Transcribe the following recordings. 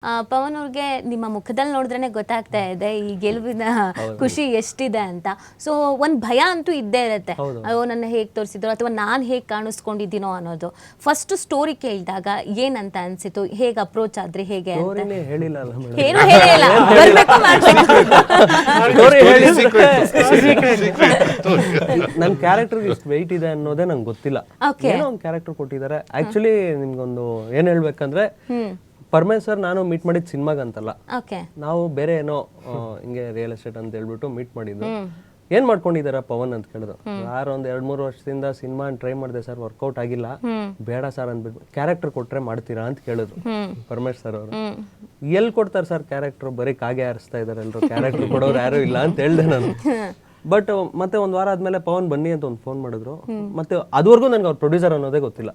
ಪವನ್ ಅವ್ರಿಗೆ ನಿಮ್ಮ ಮುಖದಲ್ಲಿ ನೋಡಿದ್ರೇನೆ ಗೊತ್ತಾಗ್ತಾ ಇದೆ ಈ ಗೆಲುವಿನ ಖುಷಿ ಎಷ್ಟಿದೆ ಅಂತ. ಸೊ ಒಂದ್ ಭಯ ಅಂತೂ ಇದ್ದೇ ಇರುತ್ತೆ, ಅಯ್ಯೋ ನನ್ನ ಹೇಗೆ ತೋರಿಸಿದ್ರು ಅಥವಾ ನಾನು ಹೇಗೆ ಕಾಣಿಸ್ಕೊಂಡಿದ್ದೀನೋ ಅನ್ನೋದು. ಫಸ್ಟ್ ಸ್ಟೋರಿ ಕೇಳಿದಾಗ ಏನಂತ ಅನ್ಸಿತು, ಹೇಗೆ ಅಪ್ರೋಚ್ ಆದ್ರಿ, ಹೇಗೆ ಅಂತ? ಏನು ಹೇಳಿಲ್ಲ, ಬರ್ಬೇಕು ನನ್ನ ಕ್ಯಾರೆಕ್ಟರ್ ಇಷ್ಟು ವೆಯ್ಟ್ ಇದೆ ಅನ್ನೋದೇ ನಂಗೆ ಗೊತ್ತಿಲ್ಲ. ಏನೋ ಒಂದು ಕ್ಯಾರೆಕ್ಟರ್ ಕೊಟ್ಟಿದ್ದಾರೆ. ಆಕ್ಚುಲಿ ನಿಮ್ಗೊಂದು ಏನ್ ಹೇಳ್ಬೇಕಂದ್ರೆ, ಪರಮೇಶ್ ಸರ್ ನಾನು ಮೀಟ್ ಮಾಡಿದ್ ಸಿನಿಮಾಗಂತಲ್ಲ, ನಾವು ಬೇರೆ ಏನೋ ಹಿಂಗೆ ರಿಯಲ್ ಎಸ್ಟೇಟ್ ಅಂತ ಹೇಳ್ಬಿಟ್ಟು ಮೀಟ್ ಮಾಡಿದ್ದು. ಏನ್ ಮಾಡ್ಕೊಂಡಿದಾರ ಪವನ್ ಅಂತ ಕೇಳಿದ್ರು. ಯಾರು ಒಂದ್ 2-3 ವರ್ಷದಿಂದ ಸಿನಿಮಾ ಟ್ರೈ ಮಾಡಿದೆ ಸರ್, ವರ್ಕೌಟ್ ಆಗಿಲ್ಲ, ಬೇಡ ಸರ್ ಅಂದ್ಬಿಟ್ಟು ಕ್ಯಾರೆಕ್ಟರ್ ಕೊಟ್ರೆ ಮಾಡ್ತೀರಾ ಅಂತ ಕೇಳಿದ್ರು ಪರಮೇಶ್ ಸರ್ ಅವರು. ಎಲ್ಲಿ ಕೊಡ್ತಾರೆ ಸರ್ ಕ್ಯಾರೆಕ್ಟರ್, ಬರೀ ಕಾಗೆ ಹಾರಿಸ್ತಾ ಇದಾರೆ ಎಲ್ರು, ಕ್ಯಾರೆಕ್ಟರ್ ಕೊಡೋರು ಯಾರು ಇಲ್ಲ ಅಂತ ಹೇಳ್ದೆ ನಾನು. ಬಟ್ ಮತ್ತೆ ಒಂದ್ ವಾರ ಆದ್ಮೇಲೆ ಪವನ್ ಬನ್ನಿ ಅಂತ ಒಂದು ಫೋನ್ ಮಾಡಿದ್ರು. ಮತ್ತೆ ಅದುವರೆಗೂ ನನ್ಗೆ ಅವ್ರ ಪ್ರೊಡ್ಯೂಸರ್ ಅನ್ನೋದೇ ಗೊತ್ತಿಲ್ಲ.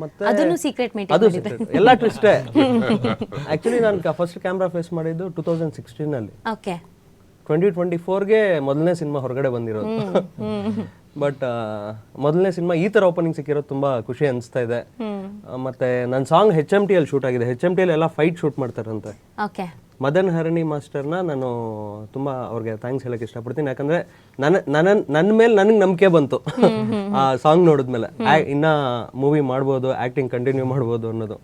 ಮತ್ತೆ ಅದು ಸೀಕ್ರೆಟ್, ಎಲ್ಲ ಟ್ವಿಸ್ಟೇ. ಆಕ್ಚುಲಿ ನಾನು ಫಸ್ಟ್ ಕ್ಯಾಮ್ರಾ ಫೇಸ್ ಮಾಡಿದ್ದು 2016 ಅಲ್ಲಿ. 2024ಗೆ ಮೊದಲನೇ ಸಿನಿಮಾ ಹೊರಗಡೆ ಬಂದಿರೋದು. ಬಟ್ ಮೊದಲನೇ ಸಿನಿಮಾ ಈ ತರ ಓಪನಿಂಗ್ ಸಿಕ್ಕಿರೋದು ತುಂಬಾ ಖುಷಿ ಅನಿಸ್ತಾ ಇದೆ. ಮತ್ತೆ ನನ್ನ ಸಾಂಗ್ HMT ಅಲ್ಲಿ ಶೂಟ್ ಆಗಿದೆ. HMT ಅಲ್ಲಿ ಎಲ್ಲ ಫೈಟ್ ಶೂಟ್ ಮಾಡ್ತಾರಂತೆ. ಮದನ್ ಹರಣಿ ಮಾಸ್ಟರ್ನ ನಾನು ತುಂಬಾ ಅವ್ರಿಗೆ ಥ್ಯಾಂಕ್ಸ್ ಹೇಳಕ್ ಇಷ್ಟಪಡ್ತೀನಿ. ಯಾಕಂದ್ರೆ ನನ್ನ ಮೇಲೆ ನನಗೆ ನಂಬಿಕೆ ಬಂತು ಆ ಸಾಂಗ್ ನೋಡಿದ್ಮೇಲೆ, ಇನ್ನ ಮೂವಿ ಮಾಡ್ಬೋದು, ಆಕ್ಟಿಂಗ್ ಕಂಟಿನ್ಯೂ ಮಾಡ್ಬೋದು ಅನ್ನೋದು.